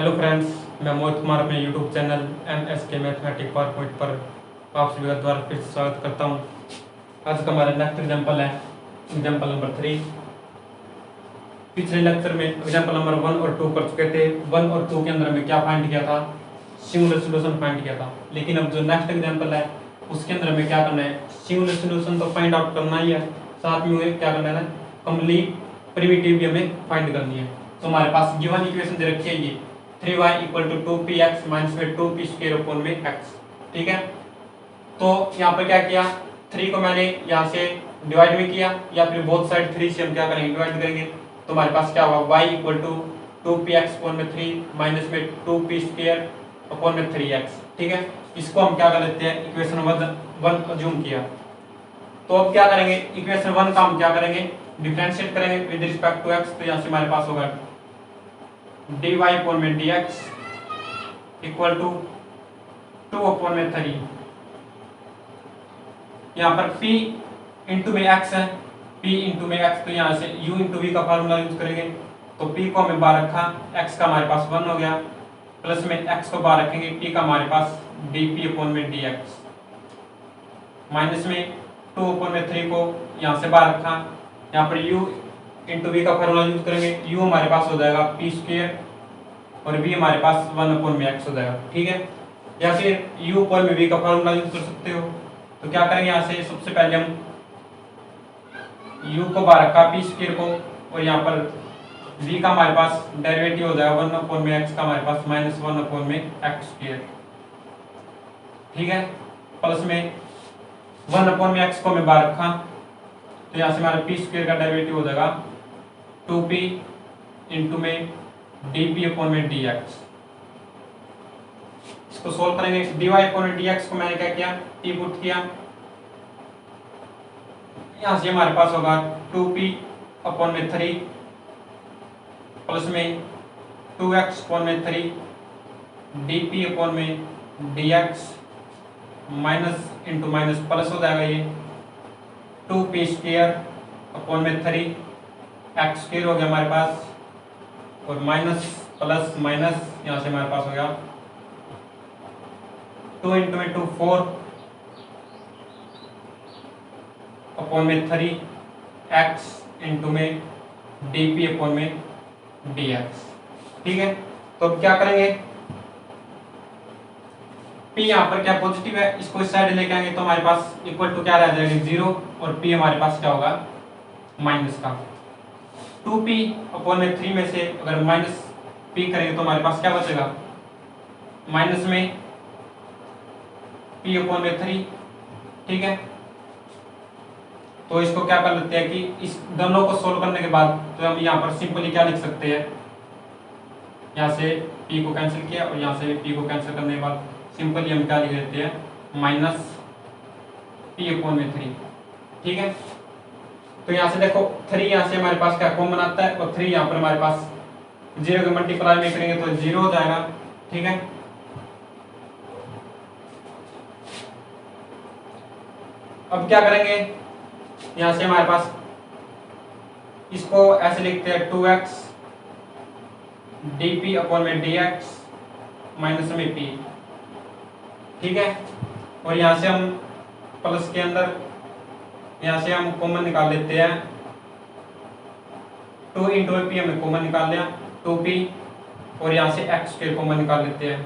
Hello friends, मैं मोहित कुमार अपने YouTube channel MSK mathematic PowerPoint पर आप सभी का द्वारा फिर से स्वागत करता हूं। आज का हमारा नेक्स्ट एग्जाम्पल है एग्जाम्पल नंबर 3। पिछले लेक्चर में एग्जाम्पल नंबर 1 और 2 कर चुके थे। 1 और 2 के अंदर में क्या फाइंड किया था? सिंगुलर सॉल्यूशन फाइंड किया था। लेकिन अब जो नेक्स्ट एग्जाम्पल है उसके अंदर में क्या करना है? सिंगुलर सॉल्यूशन तो फाइंड आउट करना ही है, साथ में क्या करना है ना, कंप्लीट प्रिमिटिव भी हमें फाइंड करनी है। तो हमारे पास गिवन इक्वेशन दे रखी है ये 3y = 2px माइनस में 2p स्क्वायर अपॉन में x। ठीक है, तो यहाँ पर क्या किया, 3 को मैंने यहाँ से डिवाइड में किया, या फिर बोथ साइड 3 से हम क्या करेंगे, डिवाइड करेंगे। तो हमारे पास क्या होगा, y = 2px अपॉन में 3 माइनस में 2p स्क्वायर अपॉन में 3x। ठीक है, इसको हम क्या कर लेते हैं, इक्वेशन 1 अज्यूम किया। तो अब क्या करेंगे, इक्वेशन 1 का हम क्या करेंगे, डिफरेंशिएट करेंगे विद रिस्पेक्ट टू x। तो यहाँ से हमारे पास होगा dy अपॉन में dx इक्वल टू 2 अपॉन में 3। यहाँ पर p इंटू में x है, p इंटू में x, तो यहाँ से u इंटू v का फार्मूला यूज करेंगे। तो p को हमें बाहर रखा, x का हमारे पास 1 हो गया, प्लस में x को बाहर रखेंगे, p का हमारे पास dp अपॉन में dx, माइनस में 2 अपॉन में 3 को यहाँ से बाहर रखा। यहाँ पर u इंटू v का फार्मूला यूज करेंगे, u हमारे पास हो जाएगा p स्क्वायर और v हमारे पास 1 अपॉन में x हो जाएगा। ठीक है, या फिर u अपॉन में v का फार्मूला यूज कर सकते हो। तो क्या करेंगे, यहाँ से सबसे पहले हम u को बाहर रखा p स्क्वायर को, और यहाँ पर v का हमारे पास डेरिवेटिव हो जाएगा 1 अपॉन में x का हमारे पास माइनस 1 अपॉन में x स्क्वायर। ठीक है, प्लस में 1 अपॉन में x को हमें बाहर रखा, तो यहाँ से हमारा p स्क्वायर का डेरिवेटिव हो जाएगा 2p इंटू में dp अपॉन में dx। इसको सोल्व करेंगे, dy अपॉन में dx को मैंने क्या किया, t पुट किया। यहाँ से हमारे पास होगा 2p अपॉन में 3 प्लस में 2x अपॉन में 3 dp अपॉन में dx, minus into minus plus हो जाएगा, ये 2p स्क्वायर अपॉन में 3 x स्क्वायर हो गया हमारे पास, और माइनस प्लस माइनस यहाँ से हमारे पास हो गया 2 इंटू में 2 4 अपॉन में 3 x इंटू में dp अपॉन में dx। ठीक है, तो अब क्या करेंगे, p यहाँ पर क्या पॉजिटिव है, इसको इस साइड लेके आएंगे, तो हमारे पास इक्वल टू क्या रह जाएगा 0, और p हमारे पास क्या होगा माइनस का 2p अपॉन में 3 में से अगर माइनस p करेंगे तो हमारे पास क्या बचेगा, माइनस में p अपॉन में 3। ठीक है, तो इसको क्या कर लेते हैं कि इस दोनों को सोल्व करने के बाद तो हम यहाँ पर सिंपली क्या लिख सकते हैं, यहाँ से p को कैंसिल किया और यहाँ से p को कैंसिल करने के बाद सिंपली हम क्या लिख देते हैं, माइनस p अपॉन में 3। ठीक है, तो यहाँ से देखो 3 यहाँ से हमारे पास क्या कॉमन आता है, और 3 यहाँ पर हमारे पास 0 के मल्टीप्लाई में करेंगे तो 0 हो जाएगा। ठीक है, अब क्या करेंगे, यहाँ से हमारे पास इसको ऐसे लिखते हैं 2x dp अपॉन में dx माइनस में p। ठीक है, और यहाँ से हम प्लस के अंदर यहाँ से हम कॉमन निकाल लेते हैं, 2 इंटू p हमें कॉमन निकाल लिया 2p, और यहाँ से x स्क्वायर कॉमन निकाल लेते हैं।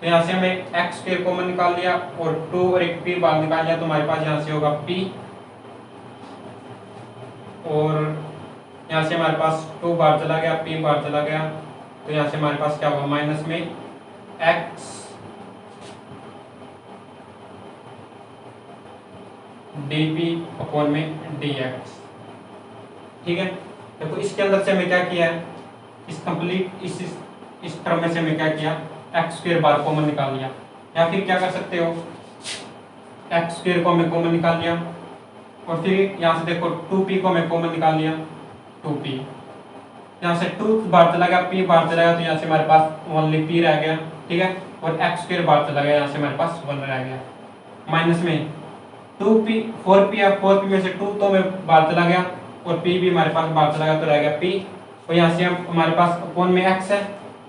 तो यहाँ से हमें x स्क्वायर कॉमन निकाल लिया और 2 और एक p बाहर निकाल लिया, तो हमारे पास यहाँ से होगा p, और यहाँ से हमारे पास 2 बाहर चला गया, p बाहर चला गया, तो यहाँ से हमारे पास क्या होगा, माइनस में x dp अपॉन में dx। ठीक है, देखो इसके अंदर से हमें क्या किया है, इस कंप्लीट इस टर्म में से हमें क्या किया, x स्क्वायर बाहर कॉमन निकाल लिया, या फिर क्या कर सकते हो, x स्क्वायर को हमें कॉमन निकाल लिया, और फिर यहाँ से देखो 2p को हमें कॉमन निकाल लिया 2p, यहाँ से 2 बाहर चला गया, p बाहर चला गया, तो यहाँ से हमारे पास ओनली p रह गया। ठीक है, और x स्क्वायर बाहर चला गया, यहाँ से हमारे पास 1 रह गया, माइनस में 2p 4p है, 4p में से 2 तो हमें बाहर चला गया, और p भी हमारे पास बाहर चला गया, तो रह गया p, और यहाँ से हम हमारे पास अपॉन में x है,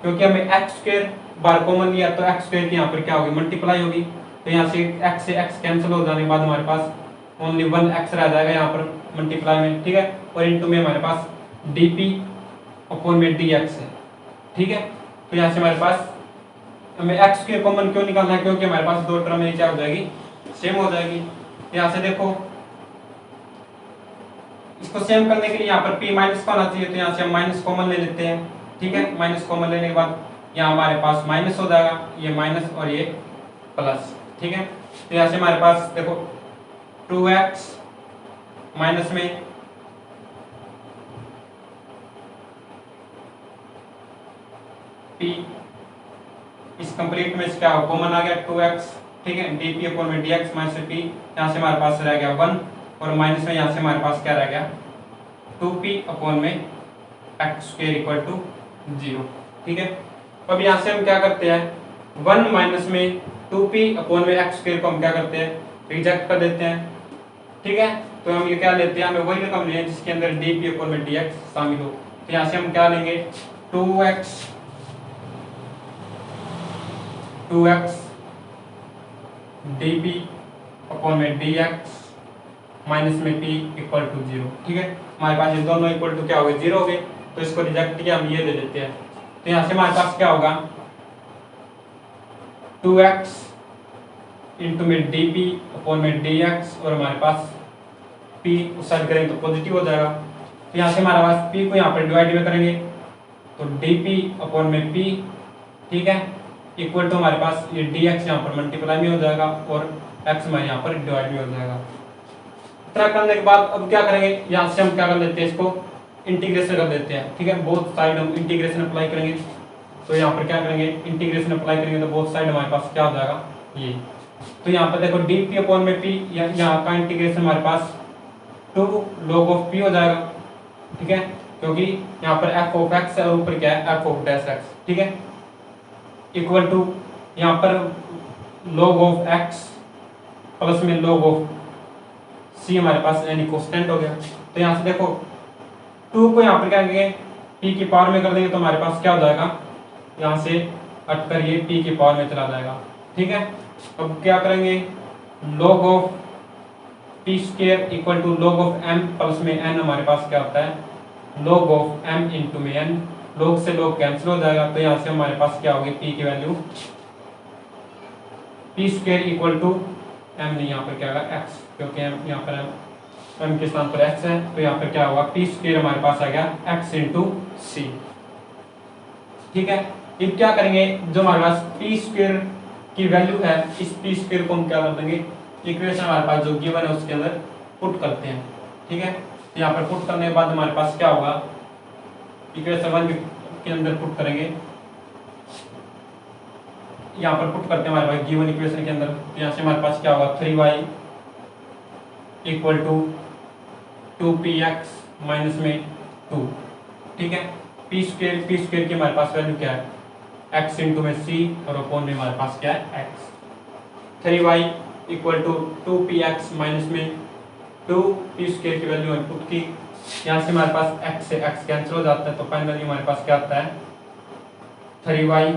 क्योंकि हमें एक्स स्क्वायर बार कॉमन लिया तो एक्स स्क्वायर की यहाँ पर क्या होगी, मल्टीप्लाई होगी। तो यहाँ से एक्स कैंसिल हो जाने के बाद हमारे पास ओनली वन एक्स रह जाएगा यहाँ पर मल्टीप्लाई में, ठीक है। और इनटू में हमारे पास डी पी अपॉन में डी एक्स है, ठीक है। तो यहाँ से हमारे पास हमें एक्स स्क्वायर कॉमन क्यों निकालना है, क्योंकि हमारे पास दो टर्म में क्या हो जाएगी, सेम हो जाएगी। यहाँ से देखो इसको सेम करने के लिए यहाँ पर p माइनस का होना चाहिए, तो यहाँ से हम माइनस कॉमन ले लेते हैं, ठीक है। माइनस कॉमन लेने के बाद यहाँ हमारे पास माइनस हो जाएगा, ये माइनस और ये प्लस, ठीक है। तो यहाँ से हमारे पास देखो 2x माइनस में p, इस कंप्लीट में क्या कॉमन आ गया 2x, ठीक है। डी पी अपॉन में डी एक्स माइनस पी, यहाँ से हमारे पास रह गया 1 और माइनस में यहाँ से हमारे पास क्या रह गया 2p अपॉन में एक्स स्क्वायर इक्वल टू 0, ठीक है। अब यहाँ से हम क्या करते हैं 1 माइनस में 2p अपॉन में एक्स स्क्वायर को हम क्या करते हैं, रिजेक्ट कर देते हैं, ठीक है। तो हम ये क्या लेते हैं, हमें वही रकम लें जिसके अंदर dp अपॉन में dx शामिल हो। तो यहाँ से हम क्या लेंगे 2x dp अपॉन में dx माइनस में p इक्वल टू 0, ठीक है। हमारे पास ये दोनों इक्वल टू क्या हो गए 0 हो गए, तो इसको रिजेक्ट किया, हम ये ले लेते हैं। तो यहाँ से हमारे पास क्या होगा 2x इंटू में dp अपॉन में dx और हमारे पास p उस साइड करेंगे तो पॉजिटिव हो जाएगा। तो यहाँ से हमारे पास p को यहाँ पर डिवाइड में करेंगे तो dp अपॉन में p, ठीक है, इक्वल टू हमारे पास ये dx यहाँ पर मल्टीप्लाई में हो जाएगा और x हमारे यहाँ पर डिवाइड में हो जाएगा। इतना करने के बाद अब क्या करेंगे, यहाँ से हम क्या कर लेते हैं, इसको इंटीग्रेशन कर देते हैं, ठीक है। बोथ साइड हम इंटीग्रेशन अप्लाई करेंगे, तो यहाँ पर क्या करेंगे इंटीग्रेशन अप्लाई करेंगे तो बोथ साइड हमारे पास क्या हो जाएगा ये। तो यहाँ पर देखो डी पी अपॉन में पी, यहाँ का इंटीग्रेशन हमारे पास 2 log ऑफ p हो जाएगा, ठीक है, क्योंकि यहाँ पर f ऑफ x है और ऊपर क्या है f ऑफ डैश x, ठीक है, इक्वल टू यहाँ पर log ऑफ x प्लस में log ऑफ c हमारे पास यानी कांस्टेंट हो गया। तो यहाँ से देखो 2 को यहाँ पर क्या करेंगे p की पावर में कर देंगे तो हमारे पास क्या हो जाएगा, यहाँ से हटकर ये p की पावर में चला जाएगा, ठीक है। अब क्या करेंगे log of p square equal to log of m plus में n, हमारे पास क्या होता है log ऑफ m इंटू में n, log से log कैंसिल हो जाएगा। तो यहाँ से हमारे पास क्या होगी p की value p square equal to m नहीं, यहाँ पर क्या होगा x, क्योंकि m यहाँ पर m के स्थान पर x है, तो यहाँ पर क्या होगा p स्क्वायर हमारे पास आ गया x इंटू c, ठीक है। अब क्या करेंगे जो हमारे पास p स्क्वायर की वैल्यू है, इस p स्क्वायर को हम क्या कर देंगे इक्वेशन हमारे पास जो गिवन है उसके अंदर पुट करते हैं, ठीक है। तो यहाँ पर पुट करने के बाद हमारे पास क्या होगा इक्वेशन 1 के अंदर पुट करेंगे, यहाँ पर पुट करते हैं हमारे पास गिवन इक्वेशन के अंदर। तो यहाँ से हमारे पास क्या होगा 3y equal to 2px minus में 2, ठीक है। p स्क्वायर की हमारे पास वैल्यू क्या है x इंटू में c और अपॉन में हमारे पास क्या है x। 3y equal to 2px minus में 2p स्क्वायर की वैल्यू पुट की, यहाँ से हमारे पास x से x कैंसिल हो जाता है, तो फाइनली हमारे पास क्या आता है 3y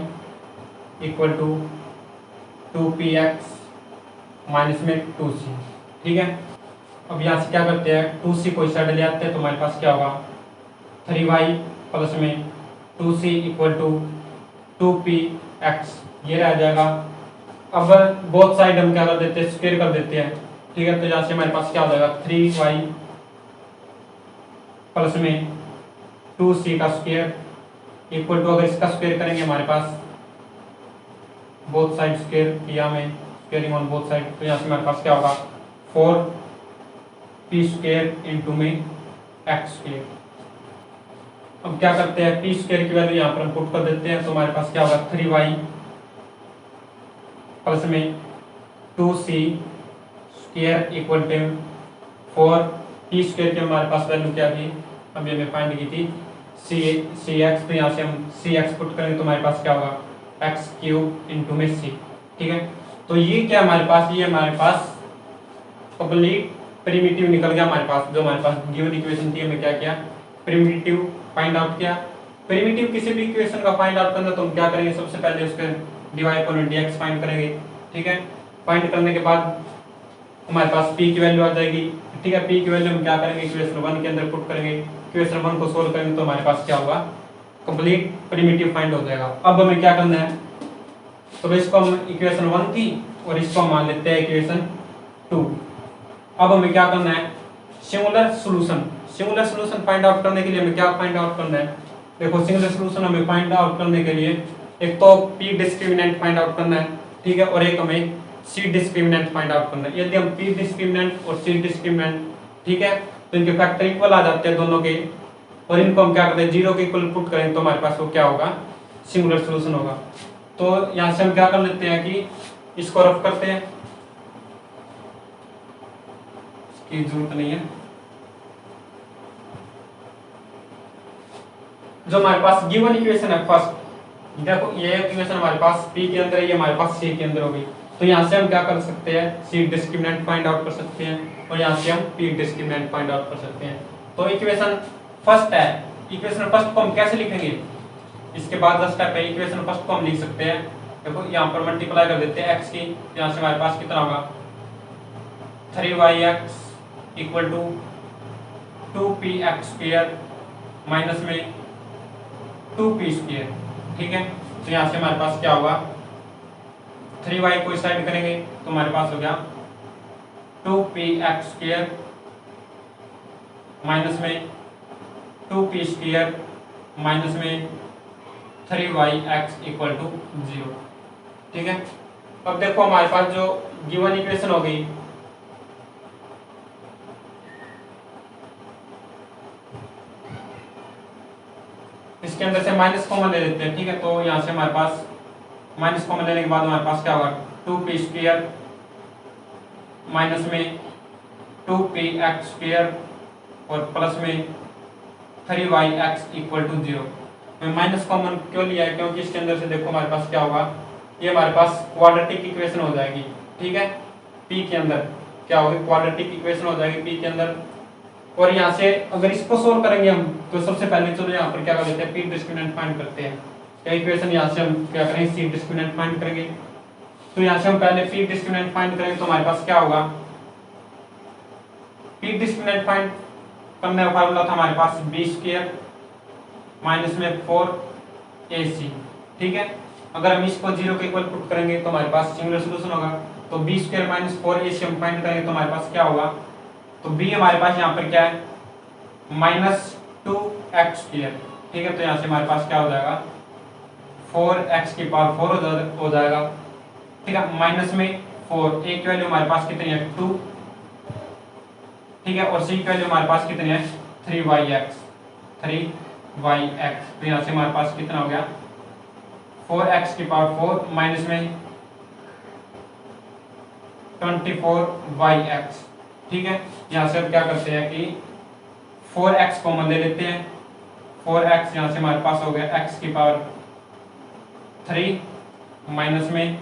equal to 2px minus में 2c, ठीक है। अब यहाँ से क्या करते हैं 2c को इस साइड ले आते हैं, तो हमारे पास क्या होगा 3y प्लस में 2c इक्वल टू 2px, ये रह जाएगा। अब बोथ साइड हम क्या कर देते हैं स्क्वायर कर देते हैं, ठीक है। तो यहाँ से हमारे पास क्या हो जाएगा 3y प्लस में 2c का स्क्वायर इक्वल टू, अगर इसका स्क्वायर करेंगे हमारे पास बोथ साइड स्क्वायर किया में स्क्वायरिंग ऑन बोथ साइड, तो यहाँ से हमारे पास क्या होगा 4p स्क्वायर इंटू में x स्क्वायर। अब क्या करते हैं p स्क्वायर की वैल्यू यहाँ पर हम पुट कर देते हैं, तो हमारे पास क्या होगा 3y प्लस में 2c square equal to 4p square की हमारे पास वैल्यू क्या थी, अभी हमें फाइंड की थी cx। तो यहाँ से हम cx पुट करेंगे तो हमारे पास क्या होगा x क्यूब इंटू में c, ठीक है। तो ये क्या हमारे पास, ये हमारे पास कंप्लीट प्रिमिटिव निकल गया हमारे पास, जो हमारे पास गिवन इक्वेशन थी हमें क्या किया प्रिमिटिव फाइंड आउट किया। प्रिमिटिव किसी भी इक्वेशन का फाइंड आउट करना तो हम क्या करेंगे, सबसे पहले उसके dy अपॉन dx फाइंड करेंगे। ठीक है, फाइंड करने के बाद हमारे पास p की वैल्यू आ जाएगी। ठीक है, p की वैल्यू हम क्या करेंगे, इक्वेशन 1 के अंदर पुट करेंगे। इक्वेशन 1 को सोल्व करेंगे तो हमारे पास क्या होगा, कंप्लीट प्रिमिटिव फाइंड हो जाएगा। अब हमें क्या करना है, तो इसको हम इक्वेशन 1 थी और इसको हम मान लेते हैं इक्वेशन 2। अब हमें क्या करना है, सिंगुलर सॉल्यूशन फाइंड आउट करने के लिए हमें क्या फाइंड आउट करना है। देखो सिंगुलर सॉल्यूशन हमें फाइंड आउट करने के लिए एक तो p डिस्क्रिमिनेंट फाइंड आउट करना है। ठीक है, और एक हमें c डिस्क्रिमिनेंट फाइंड आउट करना है। यदि हम p डिस्क्रिमिनेंट और c डिस्क्रिमिनेंट, ठीक है, तो इनके फैक्टर इक्वल आ जाते हैं दोनों के, और इनको हम क्या करते हैं, जीरो के इक्वल पुट करें तो हमारे पास वो क्या होगा, सिंगुलर सॉल्यूशन होगा। तो यहाँ से हम क्या कर लेते हैं कि इसको रफ करते हैं, इसकी जरूरत नहीं है। जो हमारे पास गिवन इक्वेशन है फर्स्ट, देखो ये इक्वेशन हमारे पास p के अंदर है, ये हमारे पास c के अंदर होगी। तो यहाँ से हम क्या कर सकते हैं, c डिस्क्रिमिनेंट फाइंड आउट कर सकते हैं, और यहाँ से हम p डिस्क्रिमिनेंट फाइंड आउट कर सकते हैं। तो इक्वेशन फर्स्ट है, इक्वेशन फर्स्ट को हम कैसे लिखेंगे, इसके बाद 10 स्टेप है। इक्वेशन फर्स्ट को हम लिख सकते हैं, देखो यहाँ पर मल्टीप्लाई कर देते हैं x की, यहाँ से हमारे पास कितना होगा, 3yx equal to 2px square minus में 2p स्क्वायर। ठीक है, तो यहाँ से हमारे पास क्या होगा, 3y को इस साइड करेंगे तो हमारे पास हो गया 2px स्क्वायर माइनस में 2p स्क्वायर माइनस में 3yx इक्वल टू 0। ठीक है, अब देखो हमारे पास जो गिवन इक्वेशन हो गई, इसके अंदर से माइनस कॉमन ले लेते हैं। ठीक है, तो यहाँ से हमारे पास माइनस कॉमन लेने के बाद हमारे पास क्या होगा, 2p स्क्वायर माइनस में 2px स्क्वायर और प्लस में 3yx इक्वल टू 0। मैं माइनस कॉमन क्यों लिया है, क्योंकि इसके अंदर से देखो हमारे पास क्या होगा, ये हमारे पास क्वाड्रेटिक इक्वेशन हो जाएगी। ठीक है, p के अंदर क्या होगी, क्वाड्रेटिक इक्वेशन हो जाएगी p के अंदर। और यहाँ से अगर इसको सोल्व करेंगे हम, तो सबसे पहले चलो यहाँ पर क्या कर लेते हैं, p डिस्क्रिमिनेंट फाइंड करते हैं। क्या इक्वेशन यहाँ से हम क्या करेंगे, c डिस्क्रिमिनेंट फाइंड करेंगे। तो यहाँ से हम पहले p डिस्क्रिमिनेंट फाइंड करेंगे तो हमारे पास क्या होगा, p डिस्क्रिमिनेंट फाइंड करने का फार्मूला था हमारे पास b स्क्वायर माइनस में 4ac। ठीक है, अगर हम इसको 0 के इक्वल पुट करेंगे तो हमारे पास सिंगुलर सॉल्यूशन होगा। तो b स्क्वायर माइनस 4ac हम फाइंड करेंगे तो हमारे पास क्या होगा, तो b हमारे पास यहाँ पर क्या है, माइनस 2x स्क्वायर। ठीक है, तो यहाँ से हमारे पास क्या हो जाएगा, 4x की पावर 4 हो जाएगा। ठीक है, माइनस में 4, a की वैल्यू हमारे पास कितनी है, 2। ठीक है, और c की वैल्यू हमारे पास कितनी है, 3yx। तो यहाँ से हमारे पास कितना हो गया, 4x की पावर 4 माइनस में 24yx। ठीक है, यहाँ से हम क्या करते हैं कि 4x कॉमन ले लेते हैं। 4x यहाँ से हमारे पास हो गया x की पावर 3 माइनस में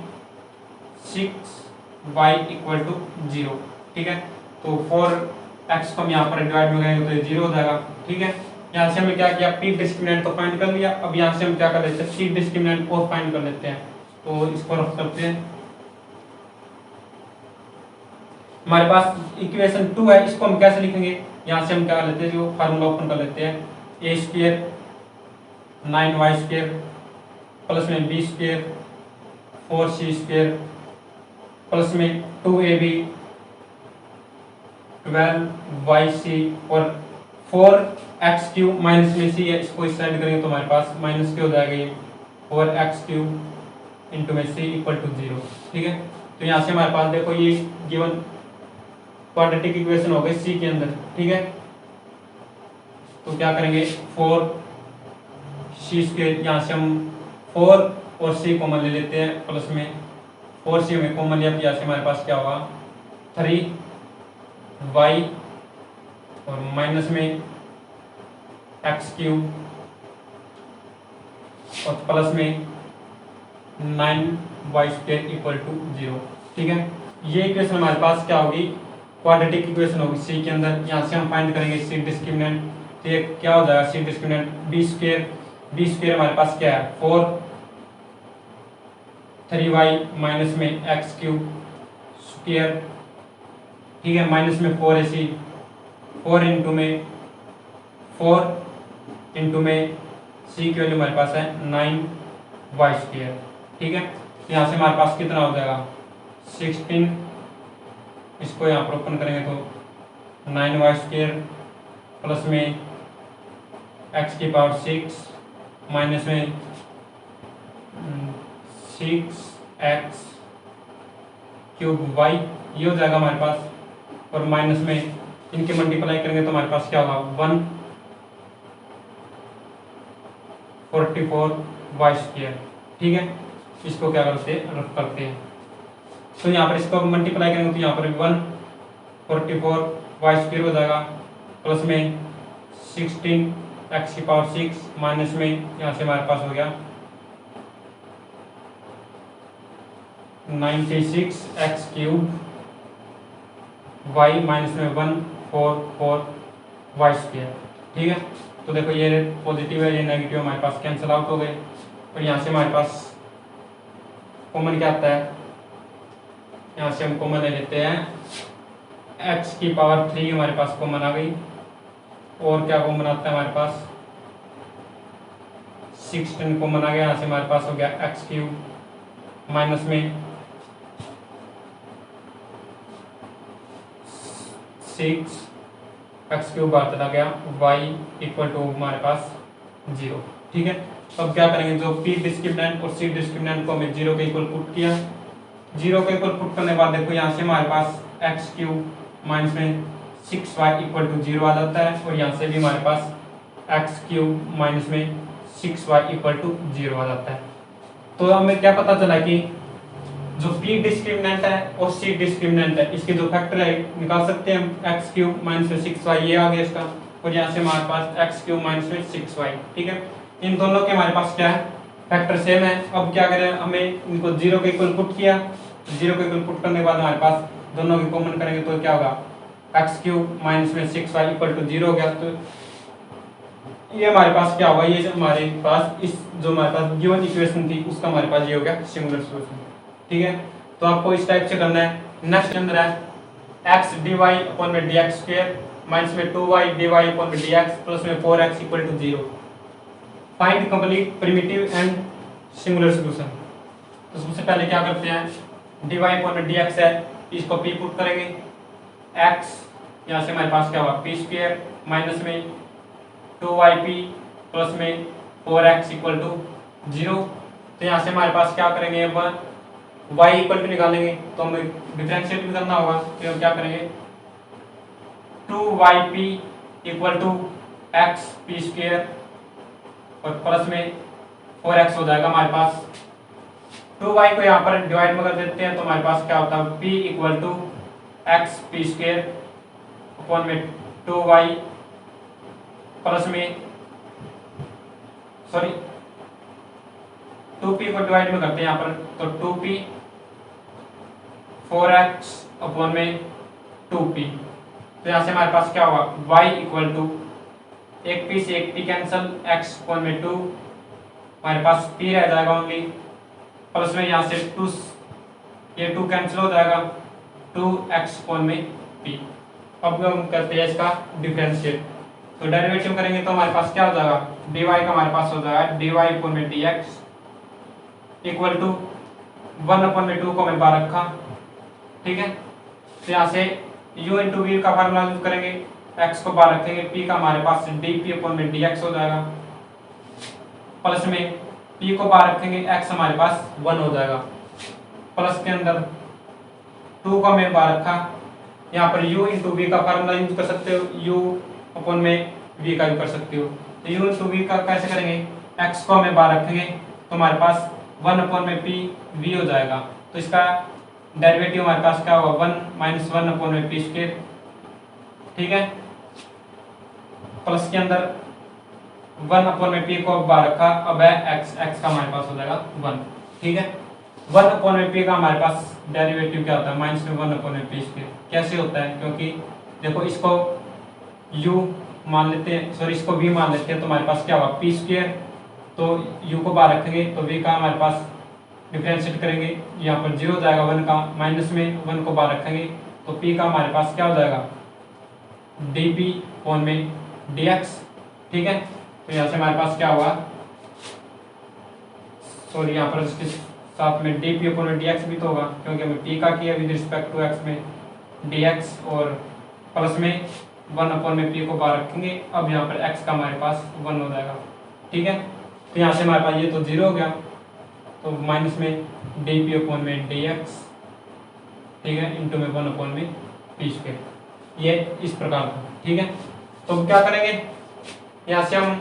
6y इक्वल टू 0। ठीक है, तो 4x को हम यहाँ पर डिवाइड में करेंगे तो ये 0 हो जाएगा। ठीक है, यहाँ से हमने क्या किया, p डिस्क्रिमिनेंट तो फाइंड कर लिया। अब यहाँ से हम क्या कर लेते हैं, c डिस्क्रिमिनेंट और फाइंड कर लेते हैं। तो इसको रफ करते हैं, हमारे पास इक्वेशन 2 है, इसको हम कैसे लिखेंगे, यहाँ से हम क्या कर लेते हैं, जो फार्मूला ओपन कर लेते हैं, a square 9y square plus में b square 4c square plus में 2ab 12yc और 4x क्यूब माइनस में c है, इसको इस साइड करेंगे तो हमारे पास माइनस के हो जाएगा ये 4x क्यूब इंटू में c इक्वल टू 0। ठीक है, तो यहाँ से हमारे पास देखो ये गिवन क्वाड्रेटिक इक्वेशन हो गई c के अंदर। ठीक है, तो क्या करेंगे, 4c स्क्वायर, यहाँ से हम 4 और c कॉमन ले लेते हैं, प्लस में 4c में कॉमन लिया, यहाँ से हमारे पास क्या होगा, 3y और माइनस में x क्यूब और प्लस में 9y स्क्वायर इक्वल टू 0। ठीक है, ये इक्वेशन हमारे पास क्या होगी, क्वाड्रेटिक इक्वेशन होगी c के अंदर। यहाँ से हम फाइंड करेंगे c डिस्क्रिमिनेंट, तो ये क्या हो जाएगा, c discriminant b square b square हमारे पास क्या है 4, 3y माइनस में एक्स क्यूब स्क्वायर, ठीक है, माइनस में 4 ऐसी 4 इंटू में 4 इंटू में सी की वैल्यू हमारे पास है 9y स्क्वायर, ठीक है। यहाँ से हमारे पास कितना हो जाएगा 16, इसको यहाँ पर ओपन करेंगे तो 9y स्क्वायर प्लस में x की पावर 6 माइनस में 6x क्यूब y, ये हो जाएगा हमारे पास, और माइनस में इनके मल्टीप्लाई करेंगे तो हमारे पास क्या होगा 144y स्क्वायर, ठीक है। इसको क्या करते हैं तो यहाँ पर इसको मल्टीप्लाई करेंगे तो यहाँ पर 144y स्क्वायर हो जाएगा प्लस में 16x की पावर 6 माइनस में यहाँ से हमारे पास हो गया 96x क्यूब y माइनस में 144y स्क्वायर, ठीक है। तो देखो ये पॉजिटिव है, ये नेगेटिव हमारे पास कैंसिल आउट हो गए, और यहाँ से हमारे पास कॉमन क्या आता है, यहाँ से हम कॉमन ले लेते हैं x की पावर 3 हमारे पास कॉमन आ गई, और क्या कॉमन आता है हमारे पास 16 कॉमन आ गया, यहाँ से हमारे पास हो गया x क्यूब माइनस में 6x क्यूब बाहर चला गया, y इक्वल टू हमारे पास 0, ठीक है। तो अब क्या करेंगे, जो p डिस्क्रिमिनेंट और c डिस्क्रिमिनेंट को हमें 0 के इक्वल पुट किया, 0 के इक्वल पुट करने के बाद देखो यहाँ से हमारे पास x क्यूब माइनस में 6y इक्वल टू 0 आ जाता है, और यहाँ से भी हमारे पास x क्यूब माइनस में 6y इक्वल टू 0 आ जाता है। तो हमें क्या पता चला कि जो p डिस्क्रिमिनेंट है और c डिस्क्रिमिनेंट है, इसके जो फैक्टर है निकाल सकते हैं हम, x क्यूब माइनस में 6y ये आ गया इसका, और यहाँ से हमारे पास x क्यूब माइनस में 6y, ठीक है। इन दोनों के हमारे पास क्या है फैक्टर सेम है। अब क्या करें, हमें इनको 0 के इक्वल पुट किया, 0 के इक्वल पुट करने के बाद हमारे पास दोनों की कॉमन करेंगे तो क्या होगा x क्यूब माइनस में 6y इक्वल टू 0 हो गया। तो ये हमारे पास क्या होगा, ये हमारे पास इस जो हमारे पास गिवन इक्वेशन थी उसका हमारे पास ये हो गया सिंगुलर सॉल्यूशन, ठीक है। तो आपको इस टाइप से करना है। नेक्स्ट अंदर है x dy अपॉन में dx स्क्वायर माइनस में 2y dy अपॉन में dx प्लस में 4x equal to 0। Find complete primitive and singular solution. तो सबसे पहले क्या करते हैं, dy अपॉन में dx है, इसको p पुट करेंगे, x यहाँ से हमारे पास क्या हुआ p स्क्वायर माइनस में 2yp प्लस में 4x इक्वल टू 0। तो यहाँ से हमारे पास क्या करेंगे, y इक्वल टू निकालेंगे तो हमें डिफरेंशिएट भी करना होगा, तो हम क्या करेंगे 2yp equal to x p square और प्लस में 4x हो जाएगा हमारे पास। 2y को यहाँ पर डिवाइड में कर देते हैं तो हमारे पास क्या होता है p equal to x p square upon में 2y प्लस में 2p को डिवाइड में करते हैं यहाँ पर, तो 2p 4x अपॉन में 2p। तो यहाँ से हमारे पास क्या होगा y इक्वल टू एक p से एक p कैंसल, x अपॉन में 2 हमारे पास p रह जाएगा ओनली, प्लस में यहाँ से 2 ये 2 कैंसिल हो जाएगा 2x अपॉन में p। अब हम करते हैं इसका डिफरेंशिएट, तो डेरिवेटिव करेंगे तो हमारे पास क्या हो जाएगा dy का हमारे पास हो जाएगा dy अपॉन में dx इक्वल टू 1 अपॉन में 2 को हमें बाहर रखा, ठीक है। तो यहाँ से u इंटू वी का फार्मूला यूज करेंगे, x को बाहर रखेंगे, p का हमारे पास dp अपॉन में dx हो जाएगा, प्लस में p को बाहर रखेंगे, x हमारे पास 1 हो जाएगा, प्लस के अंदर 2 को हमें बाहर रखा, यहाँ पर u इंटू वी का फार्मूला यूज कर सकते हो, u अपॉन में v का यूज कर सकते हो। तो u इंटू वी का कैसे करेंगे, x को हमें बाहर रखेंगे तो हमारे पास 1 अपॉन में p v हो जाएगा, तो इसका डेरिवेटिव हमारे पास क्या होगा 1 माइनस 1 अपॉन में p स्क्वायर, ठीक है। प्लस के अंदर 1 अपॉन में p को बाहर रखा, अब है x का हमारे पास हो जाएगा 1, ठीक है। 1 अपॉन में p का हमारे पास डेरिवेटिव क्या होता है माइनस में 1 अपॉन में p स्क्वायर। कैसे होता है, क्योंकि देखो इसको u मान लेते हैं, सॉरी इसको v मान लेते हैं, तो हमारे पास क्या होगा p स्क्वायर तो u को बाहर रखेंगे तो v का हमारे पास डिफ्रेंशिएट करेंगे, यहाँ पर 0 हो जाएगा 1 का, माइनस में 1 को बाहर रखेंगे तो p का हमारे पास क्या हो जाएगा dp अपॉन में dx। ठीक है, तो यहाँ से हमारे पास क्या होगा, सॉरी यहाँ पर इसके साथ में dp अपॉन में dx भी तो होगा क्योंकि हमें p का किया विद रिस्पेक्ट टू x में dx, और प्लस में 1 अपॉन में p को बाहर रखेंगे। अब यहाँ पर x का हमारे पास 1 हो जाएगा। ठीक है, तो यहाँ से हमारे पास ये तो 0 हो गया, तो माइनस में dp अपॉन में dx, ठीक है, इंटू में 1 अपॉन में p स्क्वायर, ये इस प्रकार का। ठीक है, तो क्या करेंगे, यहाँ से हम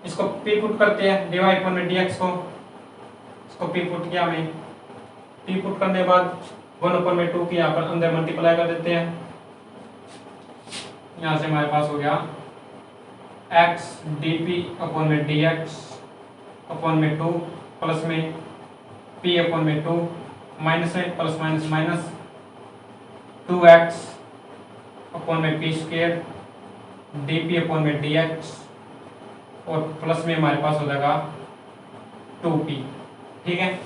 इसको p पुट करते हैं, dy अपॉन में dx को, इसको p पुट किया हमें, p पुट करने के बाद 1 अपॉन में 2 की यहाँ पर अंदर मल्टीप्लाई कर देते हैं। यहाँ से हमारे पास हो गया x dp अपॉन में dx अपॉन में 2 प्लस में p अपॉन में 2 माइनस में plus minus minus 2x upon में p स्क्वायर dp अपॉन में dx, और प्लस में हमारे पास हो जाएगा 2p। ठीक है,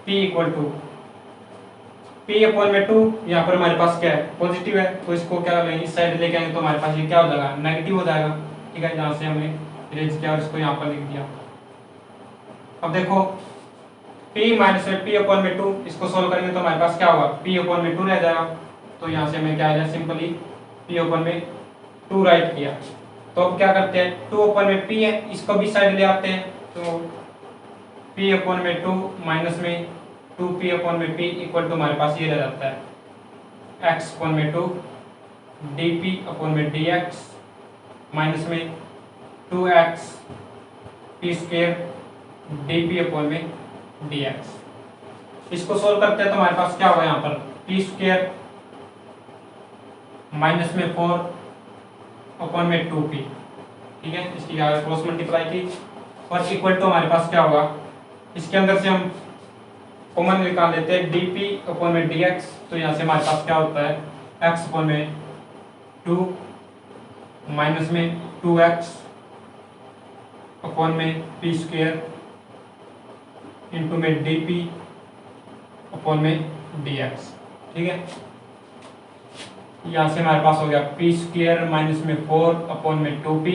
p equal to p upon में 2, यहाँ पर हमारे पास क्या है पॉजिटिव है, तो इसको क्या करेंगे इस साइड लेके आएंगे तो हमारे पास ये क्या हो जाएगा नेगेटिव हो जाएगा। ठीक है, जहाँ से हमने इरेज किया और इसको यहाँ पर लिख दिया। अब देखो p माइनस में p अपॉन में 2, इसको सोल्व करेंगे तो हमारे पास क्या होगा p अपॉन में 2 रह जाएगा। तो यहाँ से हमें क्या आ जाए सिंपली p अपॉन में 2 राइट किया। तो अब क्या करते हैं 2 अपॉन में p है, इसको भी साइड ले आते हैं, तो p अपॉन में 2 माइनस में 2p अपॉन में p इक्वल टू हमारे पास ये रह जाता है x अपॉन में 2 dp अपॉन में dx माइनस में 2x p square dp upon में dx। इसको सोल्व करते हैं तो हमारे पास क्या होगा यहाँ पर p स्क्वायर माइनस में 4 अपॉन में 2p। ठीक है, इसकी क्रॉस मल्टीप्लाई की और इक्वल टू हमारे पास क्या होगा, इसके अंदर से हम कॉमन निकाल लेते हैं dp अपॉन में dx, तो यहाँ से हमारे पास क्या होता है x अपॉन में 2 माइनस में 2x अपॉन में p स्क्वायर इंटू में dp अपॉन में dx। ठीक है, यहाँ से हमारे पास हो गया p स्क्वायर माइनस में 4 अपॉन में 2p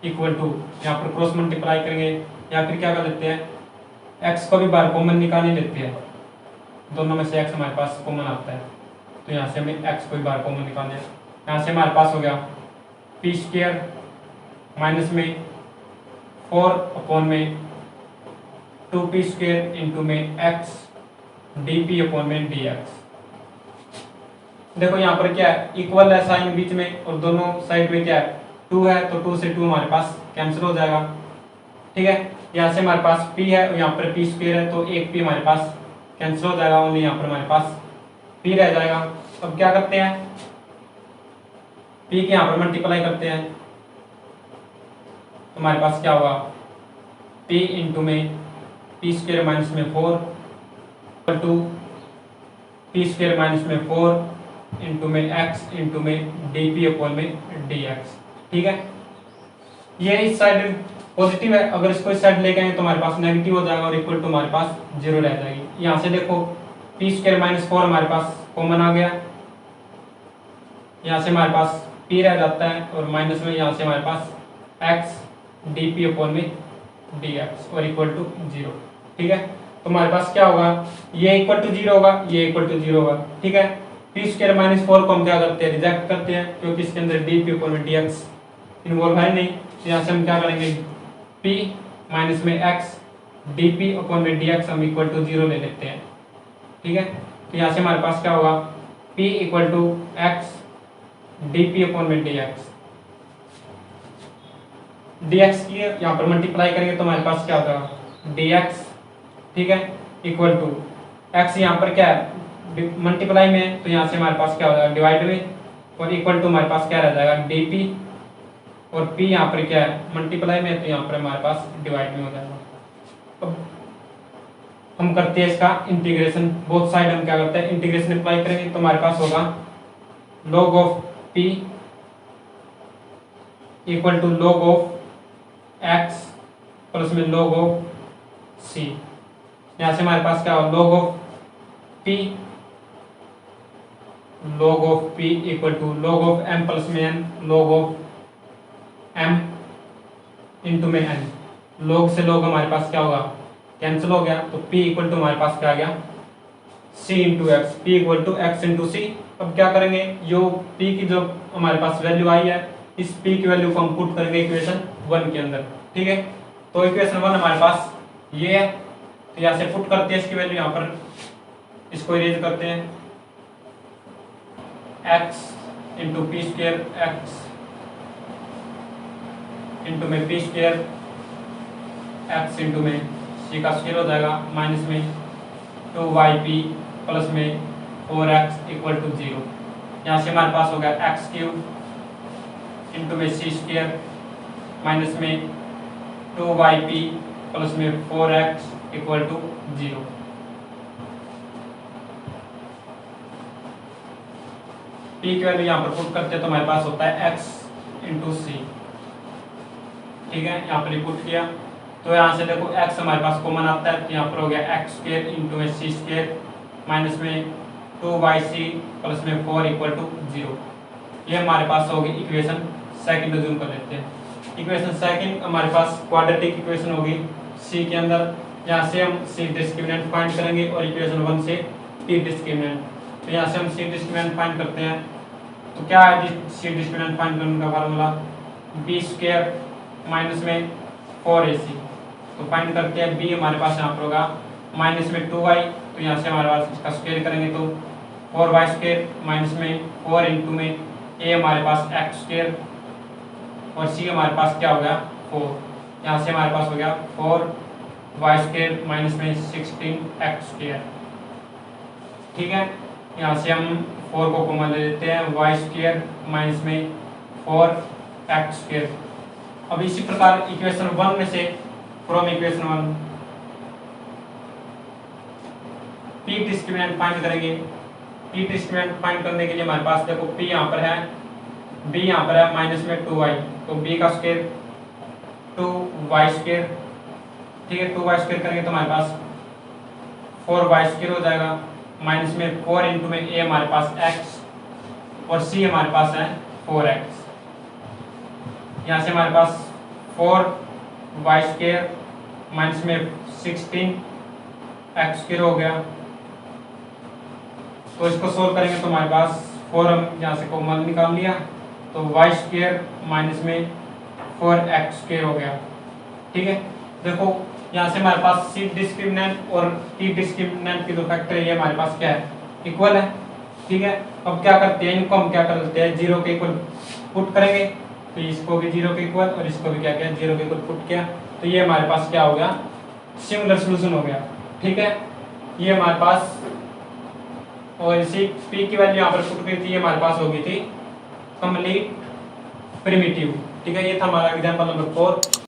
इक्वल टू, यहाँ पर क्रॉस मल्टीप्लाई करेंगे या फिर क्या कर लेते हैं x को भी बाहर कॉमन निकाल ही लेते हैं, दोनों में से x हमारे पास कॉमन आता है, तो यहाँ से हमें x को भी बाहर कॉमन निकालना है। यहाँ से हमारे पास हो गया p स्क्वायर माइनस में 4 अपॉन में 2p स्क्वायर इंटू में x dp अपॉन में dx। देखो यहाँ पर क्या है इक्वल है साइन बीच में और दोनों साइड में क्या है 2 है, तो 2 से 2 हमारे पास कैंसिल हो जाएगा। ठीक है, यहाँ से हमारे पास p है और यहाँ पर p स्क्वायर है, तो एक p हमारे पास कैंसिल हो जाएगा, ओनली यहाँ पर हमारे पास p रह जाएगा। अब क्या करते हैं p के यहाँ पर मल्टीप्लाई करते हैं, तो हमारे पास क्या होगा p इंटू में p स्क्वायर माइनस में 4 equal to p square minus में 4 इंटू में x इंटू में dp अपॉन में dx। ठीक है, ये इस साइड पॉजिटिव है, अगर इसको इस साइड लेके आए तो हमारे पास नेगेटिव हो जाएगा और इक्वल टू हमारे पास 0 रह जाएगी। यहाँ से देखो p स्क्वायर माइनस 4 हमारे पास कॉमन आ गया, यहाँ से हमारे पास p रह जाता है और माइनस में यहाँ से हमारे पास x dp अपॉन में dx और इक्वल टू 0। ठीक है, तो हमारे पास क्या होगा ये इक्वल टू 0 होगा, ये इक्वल टू 0 होगा। ठीक है, p स्क्वायर माइनस 4 को हम क्या करते हैं रिजेक्ट करते हैं क्योंकि इसके अंदर dp अपॉन में dx इन्वॉल्व है नहीं, तो यहाँ से हम क्या करेंगे p माइनस में x dp अपॉन में dx हम इक्वल टू 0 ले लेते हैं। ठीक है, तो यहाँ से हमारे पास क्या होगा p equal to x dp upon में dx, dx की यहाँ पर मल्टीप्लाई करेंगे तो हमारे पास क्या होगा dx। ठीक है, इक्वल टू x यहाँ पर क्या है मल्टीप्लाई में, तो यहाँ से हमारे पास क्या हो जाएगा डिवाइड में, और इक्वल टू हमारे पास क्या रह जाएगा dp, और p यहाँ पर क्या है मल्टीप्लाई में, तो यहाँ पर हमारे पास डिवाइड में हो जाएगा। अब हम करते हैं इसका इंटीग्रेशन, बोथ साइड हम क्या करते हैं इंटीग्रेशन अप्लाई करेंगे तो हमारे पास होगा log of p equal to log of x plus में log ऑफ सी। यहाँ से हमारे पास क्या हो, log of p equal to log of m plus में n log of m into में n। log से log हमारे पास क्या होगा, कैंसिल हो गया, तो p इक्वल टू हमारे पास क्या आ गया, c into X. p equal to X into C. अब क्या करेंगे, जो p की जो हमारे पास वैल्यू आई है, इस p की वैल्यू को हम पुट करेंगे इक्वेशन 1 के अंदर। ठीक है, तो इक्वेशन 1 हमारे पास ये है, तो यहाँ से पुट करते हैं इसकी वैल्यू, यहाँ पर इसको इरेज करते हैं, x into P square x into में पी स्क्र एक्स इंटू में सी का स्क्वायर हो जाएगा, माइनस में 2yp प्लस में 4x इक्वल टू 0। यहाँ से हमारे पास हो गया एक्स क्यूब इंटू में सी स्क्र माइनस में 2yp प्लस में 4x इक्वल टू 0। p की वैल्यू यहाँ पर पुट करते हैं तो हमारे पास होता है x इंटू सी। ठीक है, यहाँ पर पुट किया तो यहाँ से देखो x हमारे पास कॉमन आता है, तो यहाँ पर हो गया एक्स स्क्वायर इंटू में सी स्क्वायर माइनस में 2yc प्लस में 4 इक्वल टू 0। ये हमारे पास होगी इक्वेशन सेकंड। रिज्यूम कर लेते हैं, इक्वेशन सेकंड हमारे पास क्वाड्रेटिक इक्वेशन होगी c के अंदर। यहाँ से हम c डिस्क्रिमिनेंट फाइंड करेंगे और इक्वेशन 1 से t डिस्क्रिमिनेंट। तो यहाँ से हम c डिस्क्रिमिनेंट फाइंड करते हैं, तो क्या है c डिस्क्रिमिनेंट फाइंड करने का फार्मूला, b स्क्वायर माइनस में 4ac। तो फाइंड करते हैं, b हमारे पास यहाँ पर होगा माइनस में 2y, तो यहाँ से हमारे पास इसका स्क्वायर करेंगे तो 4y स्क्वायर माइनस में 4 इंटू में a हमारे पास x स्क्वायर और c हमारे पास क्या हो गया 4। यहाँ से हमारे पास हो गया 4y स्क्वायर माइनस में 16x स्क्वायर। ठीक है, यहाँ से हम 4 को कॉमन ले लेते हैं, y स्क्वायर माइनस में 4x स्क्वायर। अब इसी प्रकार इक्वेशन 1 में से from equation 1 p discriminant find करेंगे। p डिस्क्रिमिनेंट फाइंड करने के लिए हमारे पास देखो p यहाँ पर है, b यहाँ पर है माइनस में 2y, तो b का स्क्वायर 2y स्क्वायर। ठीक है, 2y स्क्वायर करेंगे तो हमारे पास 4y स्क्वायर हो जाएगा, माइनस में 4 इंटू में a हमारे पास x और c हमारे पास है 4x। यहाँ से हमारे पास 4y स्क्वायर माइनस में 16x स्क्वायर हो गया। तो इसको सोल्व करेंगे तो हमारे पास 4 हम यहाँ से कॉमन निकाल लिया, तो y स्क्वायर माइनस में 4x स्क्वायर हो गया। ठीक है, देखो यहाँ से हमारे पास c डिस्क्रिमिनेंट और t डिस्क्रिमिनेंट की जो फैक्टर है ये हमारे पास क्या है, इक्वल है। ठीक है, अब क्या करते हैं, इनको हम क्या कर लेते हैं, 0 के इक्वल पुट करेंगे, तो इसको भी 0 के इक्वल और इसको भी क्या किया 0 के इक्वल पुट किया, तो ये हमारे पास क्या हो गया, सिमिलर सॉल्यूशन हो गया। ठीक है, ये हमारे पास, और इसी p की वैल्यू यहाँ पर पुट की थी, ये हमारे पास हो गई थी कंप्लीट प्रिमिटिव। ठीक है, ये था हमारा एग्जांपल नंबर 4।